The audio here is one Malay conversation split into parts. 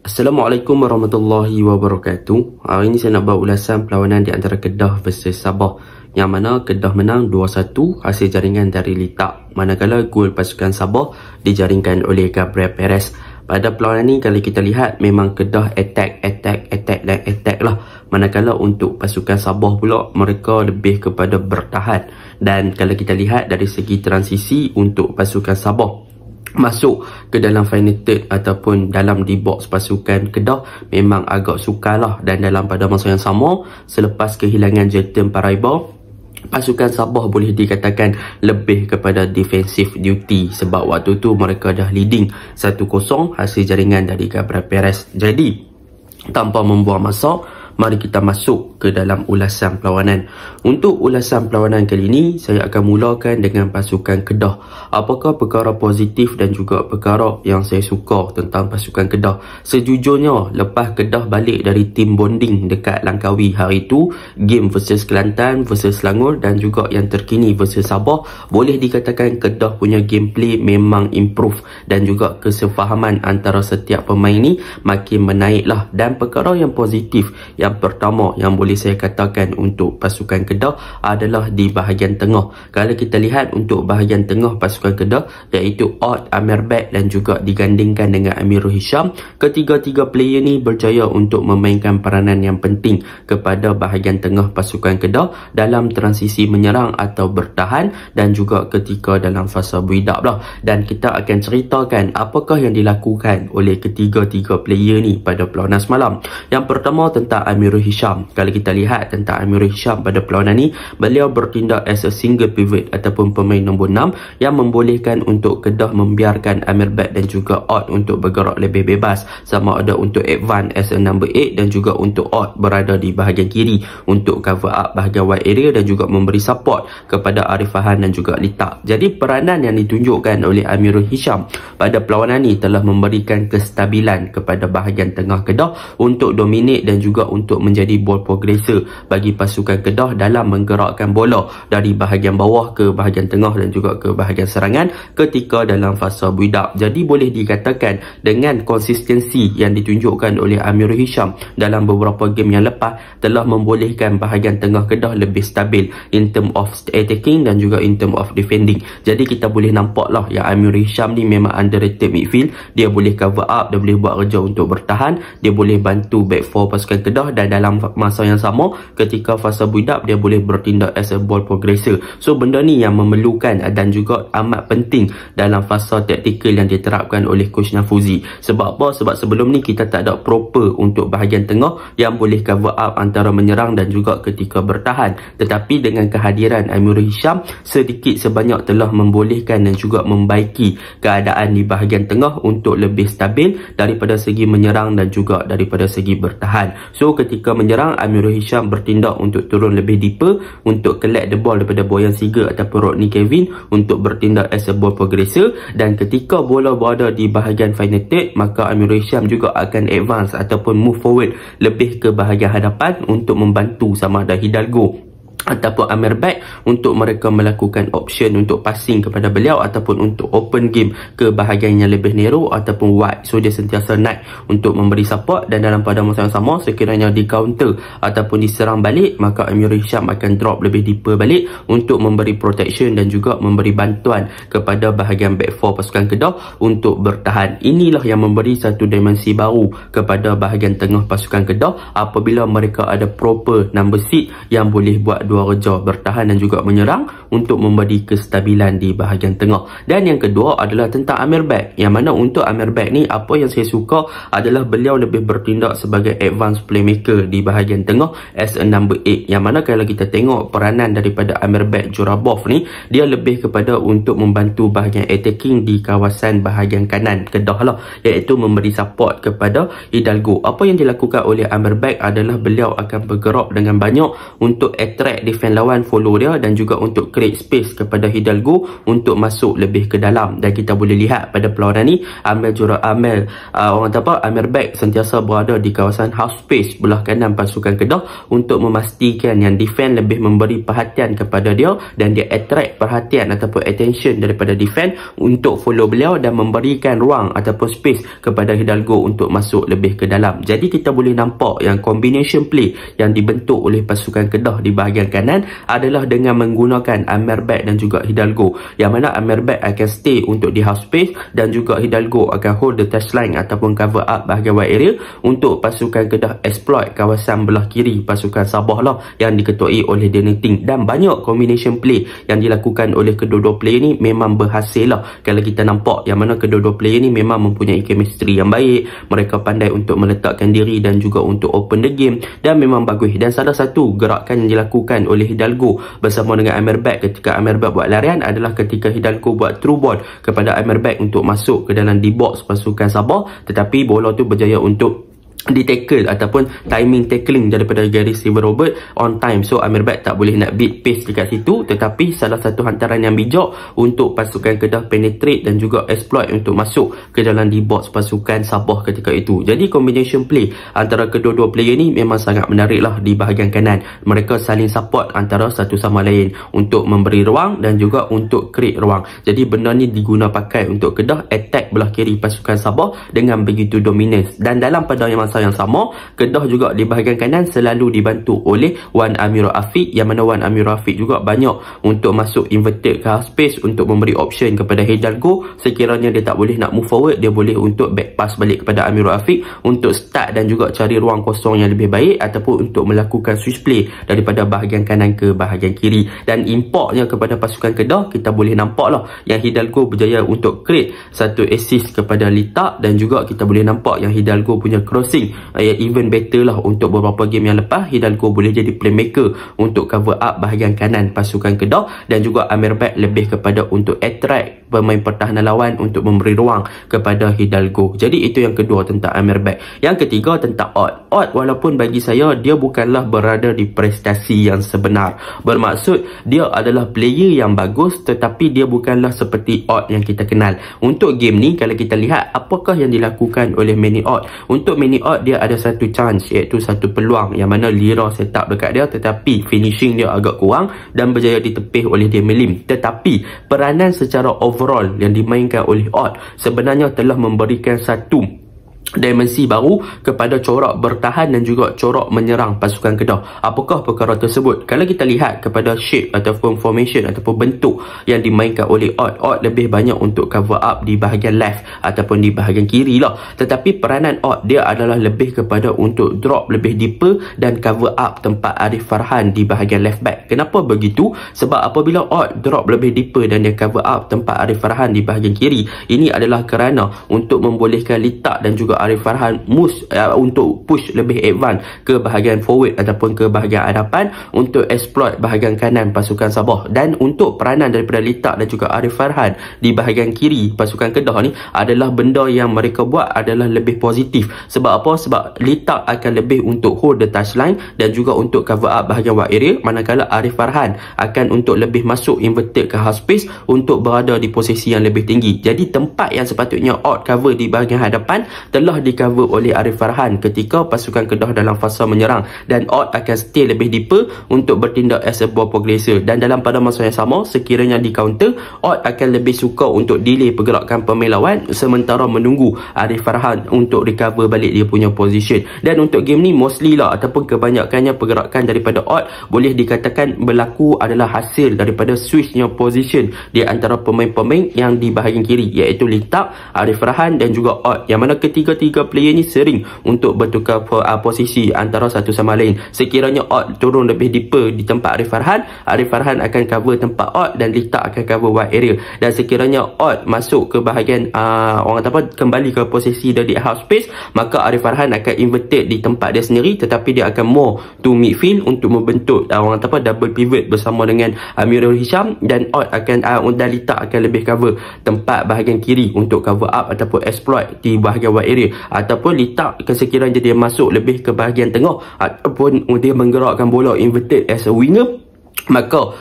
Assalamualaikum warahmatullahi wabarakatuh. Hari ini saya nak buat ulasan perlawanan di antara Kedah versus Sabah, yang mana Kedah menang 2-1 hasil jaringan dari litak, manakala gol pasukan Sabah dijaringkan oleh Gabriel Perez. Pada perlawanan ini kalau kita lihat memang Kedah attack lah, manakala untuk pasukan Sabah pula mereka lebih kepada bertahan. Dan kalau kita lihat dari segi transisi untuk pasukan Sabah masuk ke dalam final third ataupun dalam di box pasukan Kedah memang agak sukar lah. Dan dalam pada masa yang sama, selepas kehilangan Jelton Paraiba, pasukan Sabah boleh dikatakan lebih kepada defensive duty, sebab waktu tu mereka dah leading 1-0 hasil jaringan dari Gabriel Perez. Jadi tanpa membuang masa, mari kita masuk ke dalam ulasan perlawanan. Untuk ulasan perlawanan kali ini, saya akan mulakan dengan pasukan Kedah. Apakah perkara positif dan juga perkara yang saya suka tentang pasukan Kedah? Sejujurnya, lepas Kedah balik dari tim bonding dekat Langkawi hari itu, game versus Kelantan versus Selangor dan juga yang terkini versus Sabah, boleh dikatakan Kedah punya gameplay memang improve dan juga kesefahaman antara setiap pemain ni makin menaik lah. Dan perkara yang positif yang pertama yang boleh saya katakan untuk pasukan Kedah adalah di bahagian tengah. Kalau kita lihat untuk bahagian tengah pasukan Kedah, iaitu Ot, Amirbek dan juga digandingkan dengan Amirul Hisham, ketiga-tiga player ni berjaya untuk memainkan peranan yang penting kepada bahagian tengah pasukan Kedah dalam transisi menyerang atau bertahan dan juga ketika dalam fasa build up lah. Dan kita akan ceritakan apakah yang dilakukan oleh ketiga-tiga player ni pada perlawanan semalam. Yang pertama tentang Amirul Hisham. Kalau kita lihat tentang Amirul Hisham pada perlawanan ni, beliau bertindak as a single pivot ataupun pemain nombor 6 yang membolehkan untuk Kedah membiarkan Amirbek dan juga Ot untuk bergerak lebih bebas, sama ada untuk advance as a number 8 dan juga untuk Ot berada di bahagian kiri untuk cover up bahagian wide area dan juga memberi support kepada Arif Fahan dan juga Litak. Jadi peranan yang ditunjukkan oleh Amirul Hisham pada perlawanan ni telah memberikan kestabilan kepada bahagian tengah Kedah untuk dominate dan juga untuk menjadi ball progressor bagi pasukan Kedah dalam menggerakkan bola dari bahagian bawah ke bahagian tengah dan juga ke bahagian serangan ketika dalam fasa build up. Jadi boleh dikatakan dengan konsistensi yang ditunjukkan oleh Amirul Hisham dalam beberapa game yang lepas telah membolehkan bahagian tengah Kedah lebih stabil in term of attacking dan juga in term of defending. Jadi kita boleh nampak lah yang Amirul Hisham ni memang underrated midfield. Dia boleh cover up, dia boleh buat kerja untuk bertahan, dia boleh bantu back four pasukan Kedah, dan dalam masa yang sama ketika fasa build up dia boleh bertindak as a ball progressor. So benda ni yang memerlukan dan juga amat penting dalam fasa taktikal yang diterapkan oleh Coach Nafuzi. Sebab apa? Sebab sebelum ni kita tak ada proper untuk bahagian tengah yang boleh cover up antara menyerang dan juga ketika bertahan. Tetapi dengan kehadiran Amirul Hisham, sedikit sebanyak telah membolehkan dan juga membaiki keadaan di bahagian tengah untuk lebih stabil daripada segi menyerang dan juga daripada segi bertahan. So ketika menyerang, Amirul Hisham bertindak untuk turun lebih deeper untuk collect the ball daripada Boyan Siga ataupun Rodney Kevin untuk bertindak as a ball progressor. Dan ketika bola berada di bahagian final third, maka Amirul Hisham juga akan advance ataupun move forward lebih ke bahagian hadapan untuk membantu sama ada Hidalgo ataupun Amirbek untuk mereka melakukan option untuk passing kepada beliau ataupun untuk open game ke bahagian yang lebih narrow ataupun wide. So dia sentiasa naik untuk memberi support, dan dalam pada masa yang sama sekiranya di counter ataupun diserang balik, maka Amirul Hisham akan drop lebih deeper balik untuk memberi protection dan juga memberi bantuan kepada bahagian back four pasukan Kedah untuk bertahan. Inilah yang memberi satu dimensi baru kepada bahagian tengah pasukan Kedah apabila mereka ada proper number 6 yang boleh buat dua kerja, bertahan dan juga menyerang untuk memberi kestabilan di bahagian tengah. Dan yang kedua adalah tentang Amirbek, yang mana untuk Amirbek ni apa yang saya suka adalah beliau lebih bertindak sebagai advanced playmaker di bahagian tengah as a number 8, yang mana kalau kita tengok peranan daripada Amirbek Jorabov ni, dia lebih kepada untuk membantu bahagian attacking di kawasan bahagian kanan Kedah lah, iaitu memberi support kepada Hidalgo. Apa yang dilakukan oleh Amirbek adalah beliau akan bergerak dengan banyak untuk attract attract defense lawan follow dia dan juga untuk create space kepada Hidalgo untuk masuk lebih ke dalam. Dan kita boleh lihat pada perlawanan ni Amerbek sentiasa berada di kawasan half space belah kanan pasukan Kedah untuk memastikan yang defense lebih memberi perhatian kepada dia dan dia attract perhatian ataupun attention daripada defense untuk follow beliau dan memberikan ruang ataupun space kepada Hidalgo untuk masuk lebih ke dalam. Jadi kita boleh nampak yang combination play yang dibentuk oleh pasukan Kedah di bahagian kanan adalah dengan menggunakan Amerbek dan juga Hidalgo, yang mana Amerbek akan stay untuk di half space dan juga Hidalgo akan hold the touchline ataupun cover up bahagian wide area untuk pasukan Kedah exploit kawasan belah kiri pasukan Sabah lah yang diketuai oleh Daniel Ting. Dan banyak combination play yang dilakukan oleh kedua-dua player ni memang berhasil lah. Kalau kita nampak yang mana kedua-dua player ni memang mempunyai chemistry yang baik, mereka pandai untuk meletakkan diri dan juga untuk open the game dan memang bagus. Dan salah satu gerakan yang dilakukan oleh Hidalgo bersama dengan Amerbek ketika Amerbek buat larian adalah ketika Hidalgo buat through ball kepada Amerbek untuk masuk ke dalam D-box pasukan Sabah, tetapi bola tu berjaya untuk di tackle ataupun timing tackling daripada Gary Silver Robert on time. So Amerbek tak boleh nak beat pace dekat situ, tetapi salah satu hantaran yang bijak untuk pasukan Kedah penetrate dan juga exploit untuk masuk ke dalam D-box pasukan Sabah ketika itu. Jadi combination play antara kedua-dua player ni memang sangat menarik lah di bahagian kanan. Mereka saling support antara satu sama lain untuk memberi ruang dan juga untuk create ruang. Jadi benda ni diguna pakai untuk Kedah attack belah kiri pasukan Sabah dengan begitu dominan. Dan dalam pada yang sama, Kedah juga di bahagian kanan selalu dibantu oleh Wan Amirul Afiq, yang mana Wan Amirul Afiq juga banyak untuk masuk inverted ke half space untuk memberi option kepada Hidalgo. Sekiranya dia tak boleh nak move forward, dia boleh untuk back pass balik kepada Amirul Afiq untuk start dan juga cari ruang kosong yang lebih baik ataupun untuk melakukan switch play daripada bahagian kanan ke bahagian kiri. Dan importnya kepada pasukan Kedah, kita boleh nampak lah yang Hidalgo berjaya untuk create satu assist kepada Lita dan juga kita boleh nampak yang Hidalgo punya crossing even better lah. Untuk beberapa game yang lepas, Hidalgo boleh jadi playmaker untuk cover up bahagian kanan pasukan Kedah dan juga Amerbek lebih kepada untuk attract pemain pertahanan lawan untuk memberi ruang kepada Hidalgo. Jadi itu yang kedua tentang Amerbek. Yang ketiga tentang Ott. Ott walaupun bagi saya dia bukanlah berada di prestasi yang sebenar. Bermaksud dia adalah player yang bagus tetapi dia bukanlah seperti Ott yang kita kenal. Untuk game ni kalau kita lihat apakah yang dilakukan oleh Manny Ott. Untuk Manny Ott dia ada satu chance, iaitu satu peluang yang mana Lira set up dekat dia tetapi finishing dia agak kurang dan berjaya ditepih oleh Damian Lim. Tetapi peranan secara overall yang dimainkan oleh Ott sebenarnya telah memberikan satu dimensi baru kepada corak bertahan dan juga corak menyerang pasukan Kedah. Apakah perkara tersebut? Kalau kita lihat kepada shape ataupun formation ataupun bentuk yang dimainkan oleh Ott lebih banyak untuk cover up di bahagian left ataupun di bahagian kiri lah. Tetapi peranan Ott dia adalah lebih kepada untuk drop lebih deeper dan cover up tempat Arif Farhan di bahagian left back. Kenapa begitu? Sebab apabila Ott drop lebih deeper dan dia cover up tempat Arif Farhan di bahagian kiri, ini adalah kerana untuk membolehkan Lita dan juga Arif Farhan untuk push lebih advance ke bahagian forward ataupun ke bahagian hadapan untuk exploit bahagian kanan pasukan Sabah. Dan untuk peranan daripada Lita dan juga Arif Farhan di bahagian kiri pasukan Kedah ni adalah benda yang mereka buat adalah lebih positif. Sebab apa? Sebab Lita akan lebih untuk hold the touchline dan juga untuk cover up bahagian wide area, manakala Arif Farhan akan untuk lebih masuk inverted ke half space untuk berada di posisi yang lebih tinggi. Jadi tempat yang sepatutnya Ott cover di bahagian hadapan telah di cover oleh Arif Farhan ketika pasukan Kedah dalam fasa menyerang, dan Ott akan stay lebih deeper untuk bertindak as a ball progressor. Dan dalam pada masa yang sama, sekiranya di counter, Ott akan lebih suka untuk delay pergerakan pemain lawan sementara menunggu Arif Farhan untuk recover balik dia punya position. Dan untuk game ni mostly lah ataupun kebanyakannya pergerakan daripada Ott boleh dikatakan berlaku adalah hasil daripada switchnya position di antara pemain-pemain yang di bahagian kiri, iaitu Lita, Arif Farhan dan juga Ott, yang mana ketiga-tiga player ni sering untuk bertukar posisi antara satu sama lain. Sekiranya Ott turun lebih deeper di tempat Arif Farhan akan cover tempat Ott dan Lita akan cover wide area. Dan sekiranya Ott masuk ke bahagian kembali ke posisi dia di half space, maka Arif Farhan akan inverted di tempat dia sendiri tetapi dia akan more to midfield untuk membentuk double pivot bersama dengan Amirul Hisham, dan Ott akan dan Lita akan lebih cover tempat bahagian kiri untuk cover up ataupun exploit di bahagian wide area, ataupun Lita sekiranya dia masuk lebih ke bahagian tengah ataupun dia menggerakkan bola inverted as a winger, maka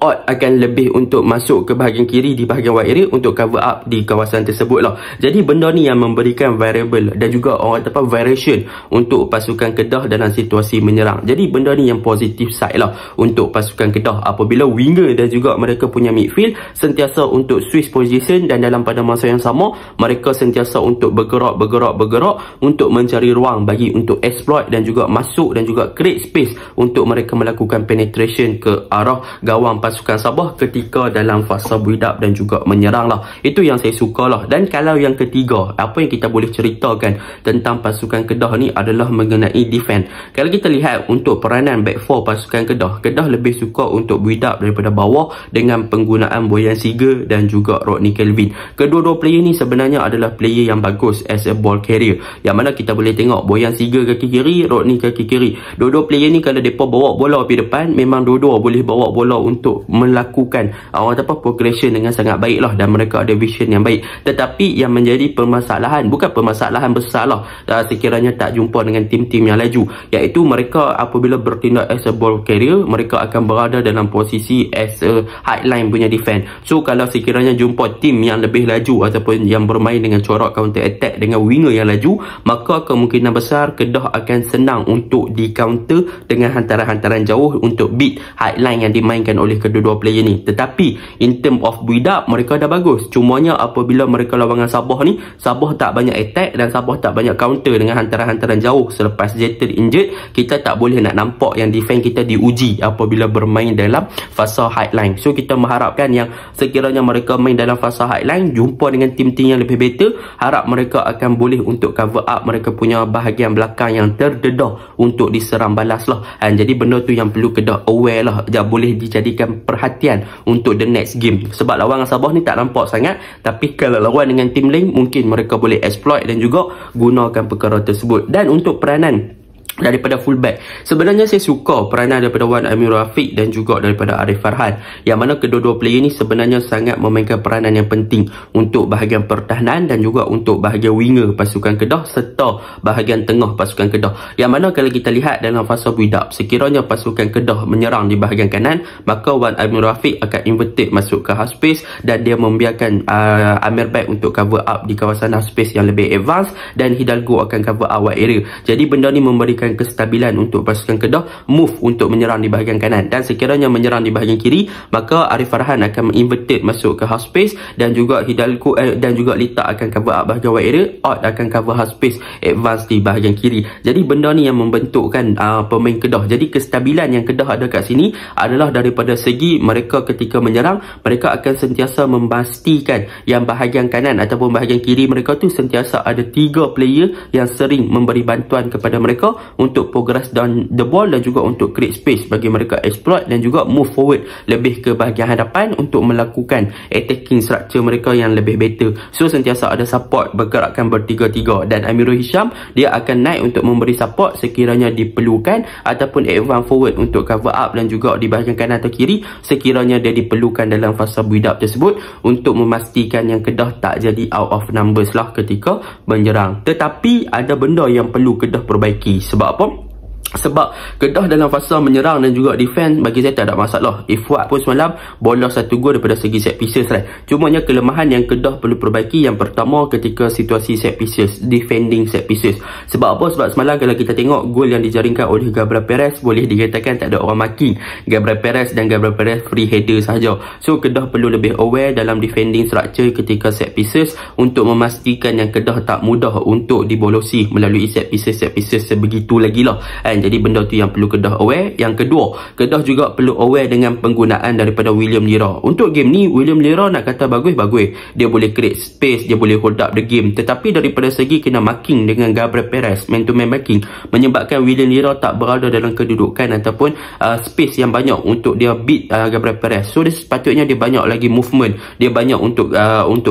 odd akan lebih untuk masuk ke bahagian kiri di bahagian wide area untuk cover up di kawasan tersebut lah. Jadi benda ni yang memberikan variable dan juga orang kata variation untuk pasukan Kedah dalam situasi menyerang. Jadi benda ni yang positif side lah untuk pasukan Kedah apabila winger dan juga mereka punya midfield sentiasa untuk switch position dan dalam pada masa yang sama mereka sentiasa untuk bergerak untuk mencari ruang bagi untuk exploit dan juga masuk dan juga create space untuk mereka melakukan penetration ke arah gawang pasukan Sabah ketika dalam fasa build up dan juga menyerang lah. Itu yang saya suka lah. Dan kalau yang ketiga, apa yang kita boleh ceritakan tentang pasukan Kedah ni adalah mengenai defense. Kalau kita lihat untuk peranan back four pasukan Kedah lebih suka untuk build up daripada bawah dengan penggunaan Boyan Seger dan juga Rodney Kelvin. Kedua-dua player ni sebenarnya adalah player yang bagus as a ball carrier, yang mana kita boleh tengok Boyan Seger kaki kiri, Rodney kaki kiri. Dua-dua player ni kalau mereka bawa bola pergi depan, memang dua-dua boleh bawa bola untuk melakukan progression dengan sangat baik lah, dan mereka ada vision yang baik. Tetapi yang menjadi permasalahan, bukan permasalahan besar lah sekiranya tak jumpa dengan tim-tim yang laju, iaitu mereka apabila bertindak as a ball carrier, mereka akan berada dalam posisi as a high-line punya defense. So kalau sekiranya jumpa tim yang lebih laju ataupun yang bermain dengan corak counter attack dengan winger yang laju, maka kemungkinan besar Kedah akan senang untuk di counter dengan hantaran-hantaran jauh untuk beat high-line yang dimainkan oleh kedua-dua player ni. Tetapi in term of build up mereka dah bagus. Cumanya apabila mereka lawan Sabah ni, Sabah tak banyak attack dan Sabah tak banyak counter dengan hantaran-hantaran jauh. Selepas Jeter injured, kita tak boleh nak nampak yang defense kita diuji apabila bermain dalam fasa high-line. So kita mengharapkan yang sekiranya mereka main dalam fasa high-line, jumpa dengan tim-tim yang lebih better, harap mereka akan boleh untuk cover up mereka punya bahagian belakang yang terdedah untuk diserang balas lah. Jadi benda tu yang perlu Kedah aware lah, boleh dijadikan perhatian untuk the next game. Sebab lawan Sabah ni tak nampak sangat, tapi kalau lawan dengan tim lain mungkin mereka boleh exploit dan juga gunakan perkara tersebut. Dan untuk peranan daripada fullback, sebenarnya saya suka peranan daripada Wan Amirul Rafiq dan juga daripada Arif Farhan, yang mana kedua-dua player ni sebenarnya sangat memainkan peranan yang penting untuk bahagian pertahanan dan juga untuk bahagian winger pasukan Kedah serta bahagian tengah pasukan Kedah. Yang mana kalau kita lihat dalam fasa build up, sekiranya pasukan Kedah menyerang di bahagian kanan, maka Wan Amirul Rafiq akan inverted masuk ke half space dan dia membiarkan Amir Baik untuk cover up di kawasan half space yang lebih advance, dan Hidalgo akan cover up wide area. Jadi benda ni memberikan kestabilan untuk pasukan Kedah move untuk menyerang di bahagian kanan, dan sekiranya menyerang di bahagian kiri, maka Arif Farhan akan inverted masuk ke half space dan juga Hidalgo dan juga Lita akan cover up bahagian wide area, Odd akan cover half space advance di bahagian kiri. Jadi benda ni yang membentukkan pemain Kedah. Jadi kestabilan yang Kedah ada kat sini adalah daripada segi mereka ketika menyerang, mereka akan sentiasa memastikan yang bahagian kanan ataupun bahagian kiri mereka tu sentiasa ada 3 player yang sering memberi bantuan kepada mereka untuk progress down the ball dan juga untuk create space bagi mereka exploit dan juga move forward lebih ke bahagian hadapan untuk melakukan attacking structure mereka yang lebih better. So sentiasa ada support bergerakkan bertiga-tiga, dan Amirul Hisham dia akan naik untuk memberi support sekiranya diperlukan ataupun advance forward untuk cover up dan juga di bahagian kanan atau kiri sekiranya dia diperlukan dalam fasa build up tersebut untuk memastikan yang Kedah tak jadi out of numbers lah ketika menyerang. Tetapi ada benda yang perlu Kedah perbaiki. Sebab apa? Sebab Kedah dalam fasa menyerang dan juga defense bagi saya tak ada masalah. Ifwat pun semalam bola 1 gol daripada segi set pieces lah. Cumanya kelemahan yang Kedah perlu perbaiki, yang pertama ketika situasi set pieces, defending set pieces. Sebab apa? Sebab semalam kalau kita tengok gol yang dijaringkan oleh Gabriel Perez, boleh dikatakan tak ada orang maki Gabriel Perez, dan Gabriel Perez free header sahaja. So Kedah perlu lebih aware dalam defending structure ketika set pieces untuk memastikan yang Kedah tak mudah untuk dibolosi melalui set pieces sebegitu lagi lah. Jadi benda tu yang perlu Kedah aware. Yang kedua, Kedah juga perlu aware dengan penggunaan daripada William Lira. Untuk game ni, William Lira nak kata bagus. Dia boleh create space, dia boleh hold up the game. Tetapi daripada segi kena marking dengan Gabriel Perez, man to man marking, menyebabkan William Lira tak berada dalam kedudukan ataupun space yang banyak untuk dia beat Gabriel Perez. So dia sepatutnya dia banyak lagi movement, dia banyak untuk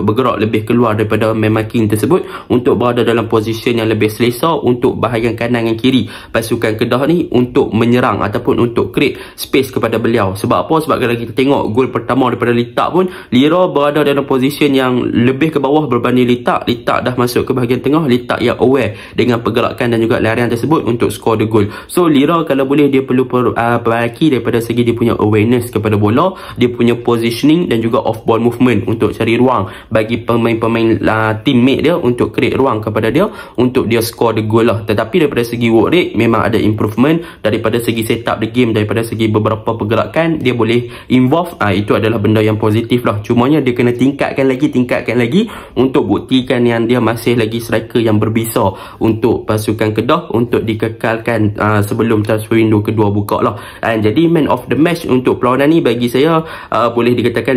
bergerak lebih keluar daripada man marking tersebut untuk berada dalam position yang lebih selesa untuk bahagian kanan dan kiri pasukan Kedah ni untuk menyerang ataupun untuk create space kepada beliau. Sebab apa? Sebab kalau kita tengok gol pertama daripada Litak pun, Lira berada dalam posisi yang lebih ke bawah berbanding Litak. Litak dah masuk ke bahagian tengah, Litak yang aware dengan pergerakan dan juga larian tersebut untuk score the goal. So Lira kalau boleh dia perlu perbaiki daripada segi dia punya awareness kepada bola, dia punya positioning dan juga off ball movement untuk cari ruang bagi pemain-pemain teammate dia untuk create ruang kepada dia untuk dia score the goal lah. Tetapi daripada segi work rate memang ada improvement, daripada segi setup the game, daripada segi beberapa pergerakan dia boleh involve. Itu adalah benda yang positif lah. Cumanya dia kena tingkatkan lagi untuk buktikan yang dia masih lagi striker yang berbisa untuk pasukan Kedah untuk dikekalkan sebelum transfer window kedua buka lah. Jadi man of the match untuk perlawanan ni bagi saya boleh dikatakan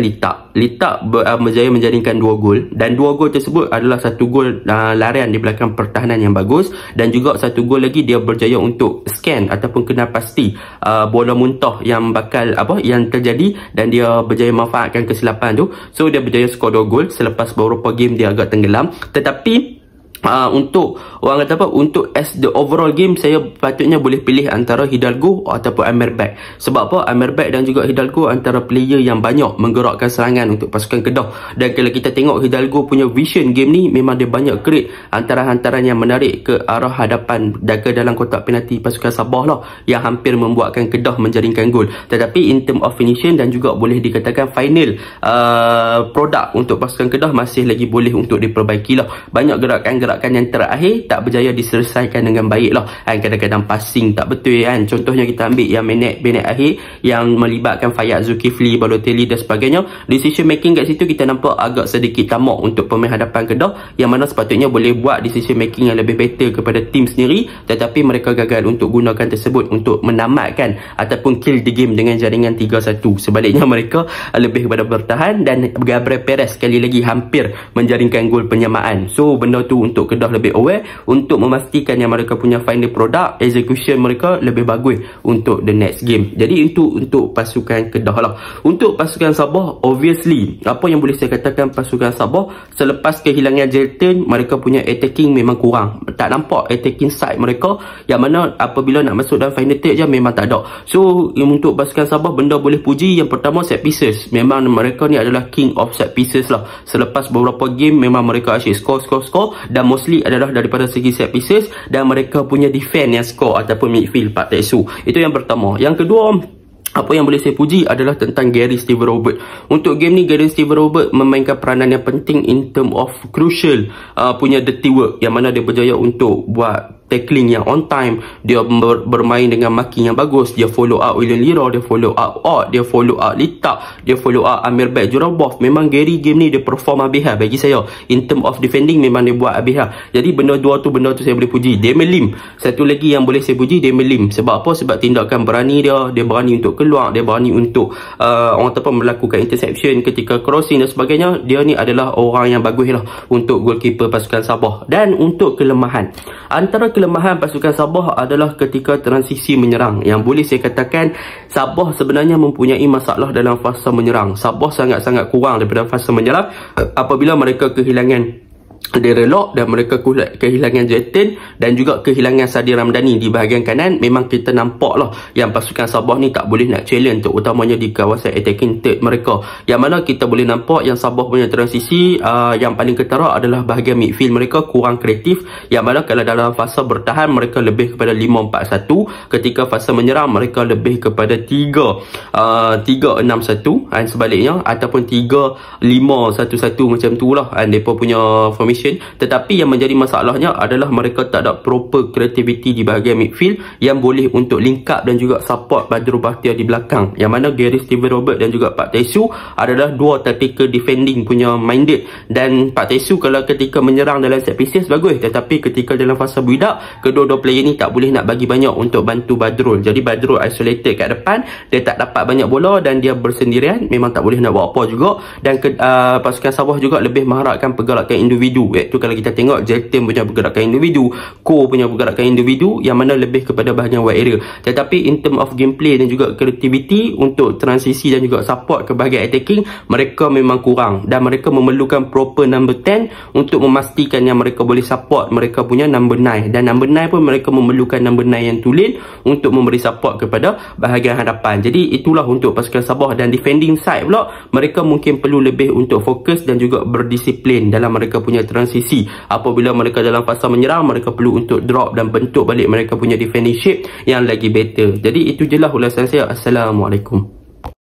Litak berjaya menjaringkan 2 gol, dan 2 gol tersebut adalah 1 gol larian di belakang pertahanan yang bagus, dan juga 1 gol lagi dia berjaya untuk scan ataupun kenal pasti bola muntah yang bakal yang terjadi, dan dia berjaya manfaatkan kesilapan tu. So dia berjaya skor 2 gol selepas beberapa game dia agak tenggelam. Tetapi untuk orang kata untuk as the overall game, saya patutnya boleh pilih antara Hidalgo ataupun Amerbek. Sebab apa? Amerbek dan juga Hidalgo antara player yang banyak menggerakkan serangan untuk pasukan Kedah. Dan kalau kita tengok Hidalgo punya vision game ni, memang dia banyak create hantaran-hantaran yang menarik ke arah hadapan dan ke dalam kotak penalti pasukan Sabah lah, yang hampir membuatkan Kedah menjaringkan gol. Tetapi in term of finishing dan juga boleh dikatakan final produk untuk pasukan Kedah masih lagi boleh untuk diperbaiki lah. Banyak gerakan yang terakhir tak berjaya diselesaikan dengan baik lah. Kadang-kadang passing tak betul kan. Contohnya kita ambil yang minit akhir yang melibatkan Fayyad Zulkifli, Balotelli dan sebagainya. Decision making kat situ kita nampak agak sedikit tamak untuk pemain hadapan Kedah, yang mana sepatutnya boleh buat decision making yang lebih better kepada tim sendiri, tetapi mereka gagal untuk gunakan tersebut untuk menamatkan ataupun kill the game dengan jaringan 3-1. Sebaliknya mereka lebih kepada bertahan, dan Gabriel Perez sekali lagi hampir menjaringkan gol penyamaan. So benda tu untuk Kedah lebih aware untuk memastikan yang mereka punya final product, execution mereka lebih bagus untuk the next game. Jadi itu untuk pasukan Kedah lah. Untuk pasukan Sabah, obviously apa yang boleh saya katakan, pasukan Sabah selepas kehilangan Jelton, mereka punya attacking memang kurang. Tak nampak attacking side mereka, yang mana apabila nak masuk dalam final third je memang tak ada. So untuk pasukan Sabah, benda boleh puji yang pertama set pieces. Memang mereka ni adalah king of set pieces lah. Selepas beberapa game memang mereka asyik score, dan mostly adalah daripada segi set pieces, dan mereka punya defense yang score ataupun midfield Pak Teksu. Itu yang pertama. Yang kedua, apa yang boleh saya puji adalah tentang Gary Steven Robert. Untuk game ni, Gary Steven Robert memainkan peranan yang penting in term of crucial punya dirty work, yang mana dia berjaya untuk buat tackling yang on time, dia bermain dengan marking yang bagus, dia follow up William Lira, dia follow up Ott, dia follow up Litak, dia follow up Amerbek Jurabov. Memang Gary game ni dia perform habis bagi saya. In term of defending memang dia buat habis. Jadi benda tu saya boleh puji. Damien Lim, satu lagi yang boleh saya puji Damien Lim. Sebab apa? Sebab tindakan berani dia berani untuk keluar, dia berani untuk orang melakukan interception ketika crossing dan sebagainya. Dia ni adalah orang yang bagus lah untuk goalkeeper pasukan Sabah. Dan untuk kelemahan, antara kelemahan pasukan Sabah adalah ketika transisi menyerang, yang boleh saya katakan Sabah sebenarnya mempunyai masalah dalam fasa menyerang. Sabah sangat-sangat kurang daripada fasa menyerang apabila mereka kehilangan Derelok dan mereka kehilangan Jelton dan juga kehilangan Sadir Ramdhani di bahagian kanan. Memang kita nampak lah yang pasukan Sabah ni tak boleh nak challenge, terutamanya di kawasan attacking third mereka, yang mana kita boleh nampak yang Sabah punya transisi yang paling ketara adalah bahagian midfield mereka kurang kreatif, yang mana kalau dalam fasa bertahan mereka lebih kepada 5-4-1, ketika fasa menyerang mereka lebih kepada 3-6-1 dan sebaliknya, ataupun 3-5-1-1 macam tu lah mereka punya formation. Tetapi yang menjadi masalahnya adalah mereka tak ada proper creativity di bahagian midfield yang boleh untuk link up dan juga support Badrul Bahtiar di belakang, yang mana Gary Steven Robert dan juga Pak Tesu adalah dua tactical defending punya minded. Dan Pak Tesu kalau ketika menyerang dalam set pieces bagus, tetapi ketika dalam fasa build-up, kedua-dua player ni tak boleh nak bagi banyak untuk bantu Badrul. Jadi Badrul isolated kat depan, dia tak dapat banyak bola dan dia bersendirian, memang tak boleh nak buat apa juga. Dan pasukan Sabah juga lebih mengharapkan pergerakan individu individu, iaitu kalau kita tengok Jelton punya pergerakan individu, Core punya pergerakan individu, yang mana lebih kepada bahagian wide area. Tetapi in term of gameplay dan juga creativity untuk transisi dan juga support ke bahagian attacking, mereka memang kurang dan mereka memerlukan proper number 10 untuk memastikan yang mereka boleh support mereka punya number 9, dan number 9 pun mereka memerlukan number 9 yang tulen untuk memberi support kepada bahagian hadapan. Jadi itulah untuk pasukan Sabah. Dan defending side pula, mereka mungkin perlu lebih untuk fokus dan juga berdisiplin dalam mereka punya transisi. Apabila mereka dalam fasa menyerang, mereka perlu untuk drop dan bentuk balik mereka punya defending shape yang lagi better. Jadi itu je lah ulasan saya. Assalamualaikum.